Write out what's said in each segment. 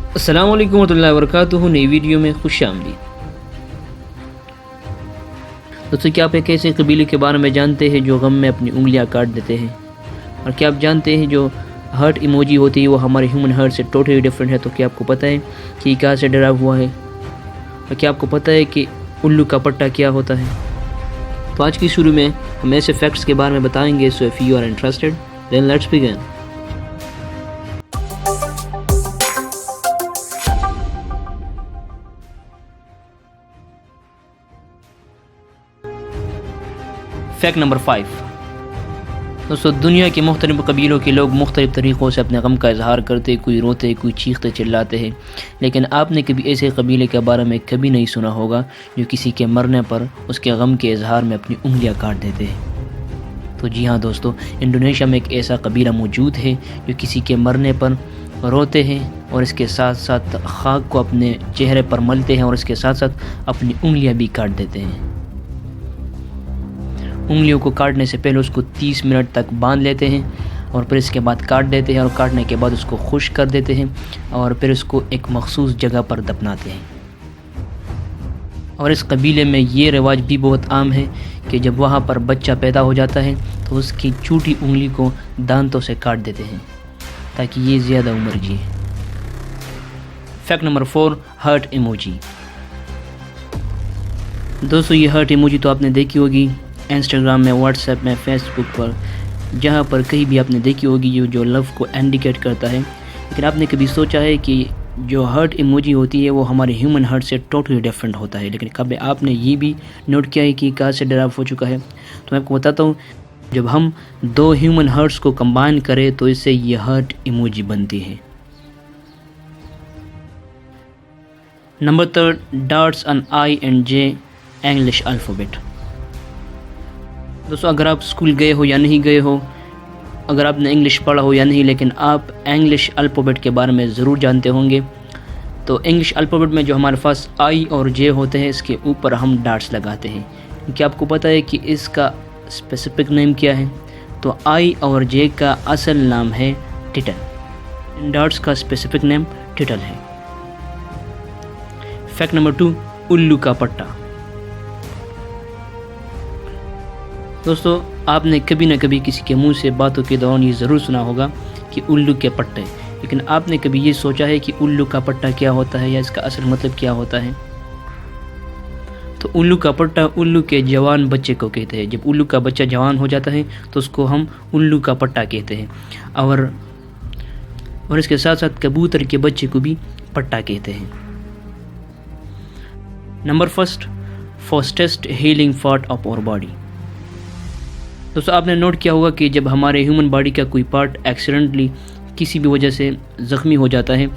अस्सलाम वालेकुम रहमतुल्लाहि व बरकातुहू। नई वीडियो में खुश आमदीद। दोस्तों, क्या आप एक ऐसे कबीले के बारे में जानते हैं जो गम में अपनी उंगलियां काट देते हैं? और क्या आप जानते हैं जो हार्ट इमोजी होती है वो हमारे ह्यूमन हार्ट से टोटली डिफरेंट है? तो क्या आपको पता है कि कहाँ से डरा हुआ है? और क्या आपको पता है कि उल्लू का पट्टा क्या होता है? तो आज की शुरू में हम ऐसे फैक्ट्स के बारे में बताएंगे। So if you are interested then let's begin. Fact number 5। दोस्तों, दुनिया के मुख्तलिफ कबीलों के लोग मुख्तलिफ तरीक़ों से अपने गम का इजहार करते, कोई रोते, कोई चीखते चिल्लाते हैं। लेकिन आपने कभी ऐसे कबीले के बारे में कभी नहीं सुना होगा जो किसी के मरने पर उसके गम के इजहार में अपनी उंगलियां काट देते हैं। तो जी हाँ दोस्तों, इंडोनेशिया में एक ऐसा कबीला मौजूद है जो किसी के मरने पर रोते हैं और इसके साथ साथ खाक को अपने चेहरे पर मलते हैं और इसके साथ साथ अपनी उंगलियां भी काट देते हैं। उंगलियों को काटने से पहले उसको 30 मिनट तक बांध लेते हैं और फिर इसके बाद काट देते हैं और काटने के बाद उसको खुश्क कर देते हैं और फिर उसको एक मखसूस जगह पर दफनाते हैं। और इस कबीले में ये रिवाज भी बहुत आम है कि जब वहाँ पर बच्चा पैदा हो जाता है तो उसकी छोटी उंगली को दांतों से काट देते हैं ताकि ये ज़्यादा उम्र जिए। Fact number 4, heart emoji. दोस्तों, ये हार्ट इमोजी तो आपने देखी होगी इंस्टाग्राम में, व्हाट्सएप में, फेसबुक पर, जहाँ पर कहीं भी आपने देखी होगी जो लव को इंडिकेट करता है। लेकिन आपने कभी सोचा है कि जो हार्ट इमोजी होती है वो हमारे ह्यूमन हार्ट से टोटली डिफरेंट होता है? लेकिन कभी आपने ये भी नोट किया है कि कहाँ से डेराव हो चुका है? तो मैं आपको बताता हूँ, जब हम दो ह्यूमन हार्ट्स को कंबाइन करें तो इससे ये हार्ट इमोजी बनती है। Number 3, dots on I and J English alphabet. दोस्तों, अगर आप स्कूल गए हो या नहीं गए हो, अगर आपने इंग्लिश पढ़ा हो या नहीं, लेकिन आप इंग्लिश अल्फ़ाबेट के बारे में ज़रूर जानते होंगे। तो इंग्लिश अल्फ़ाबेट में जो हमारे पास आई और जे होते हैं, इसके ऊपर हम डॉट्स लगाते हैं। क्या आपको पता है कि इसका स्पेसिफिक नेम क्या है? तो आई और जे का असल नाम है टिटल। डॉट्स का स्पेसिफिक नेम टिटल है। फैक्ट नंबर 2, उल्लू का पट्टा। दोस्तों, आपने कभी न कभी किसी के मुंह से बातों के दौरान ये ज़रूर सुना होगा कि उल्लू के पट्टे, लेकिन आपने कभी ये सोचा है कि उल्लू का पट्टा क्या होता है या इसका असल मतलब क्या होता है? तो उल्लू का पट्टा उल्लू के जवान बच्चे को कहते हैं। जब उल्लू का बच्चा जवान हो जाता है तो उसको हम उल्लू का पट्टा कहते हैं। और इसके साथ साथ कबूतर के बच्चे को भी पट्टा कहते हैं। Number 1, fastest healing part of our body. दोस्तों, आपने नोट किया होगा कि जब हमारे ह्यूमन बॉडी का कोई पार्ट एक्सीडेंटली किसी भी वजह से ज़ख्मी हो जाता है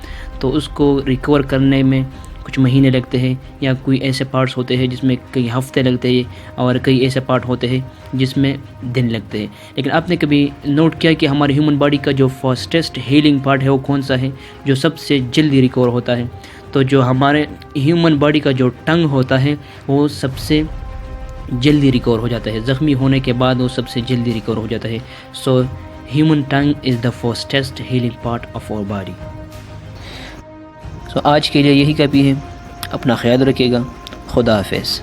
तो उसको रिकवर करने में कुछ महीने लगते हैं, या कोई ऐसे पार्ट्स होते हैं जिसमें कई हफ्ते लगते हैं और कई ऐसे पार्ट होते हैं जिसमें दिन लगते हैं। लेकिन आपने कभी नोट किया कि हमारे ह्यूमन बॉडी का जो फास्टेस्ट हीलिंग पार्ट है वो कौन सा है, जो सबसे जल्दी रिकवर होता है? तो जो हमारे ह्यूमन बॉडी का जो टंग होता है वो सबसे जल्दी रिकवर हो जाता है। ज़ख्मी होने के बाद वो सबसे जल्दी रिकवर हो जाता है। So human tongue is the fastest healing part of our body. So आज के लिए यही काफ़ी है। अपना ख्याल रखिएगा। खुदा हाफिज़।